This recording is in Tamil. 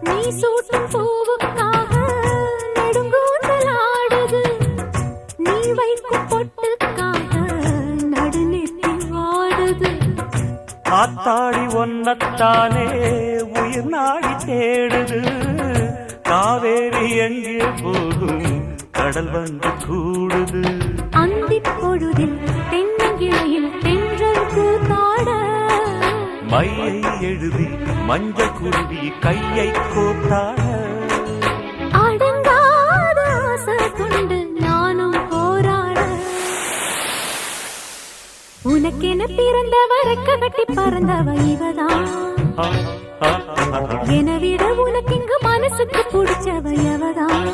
நீ சூட்டும் பூவுக்காக நெடுங்கூந்தலாடுது, நீ வைக்கும் பொட்டுக்காக நடுநெத்தி வாடுது. ஆத்தாடி ஒன்னத்தானே உயிர் நாடி தேடுது, காவேரி எங்கே போகும் கடல் வந்து கூடுது. அந்திப் பொழுதில் தென்னங்கிளையில் தென்றல் கூத்தாட, மையை எழுதி மஞ்சள் குருவி கையை கோத்தாட. அடங்காத ஆசை கொண்டு நானும் போராட, உனக்கென பிறந்தவ ரெக்க கட்டி பறந்தவ இவதான், என விட உனக்கு இங்கு மனசுக்கு பிடிச்சவ எவதான்.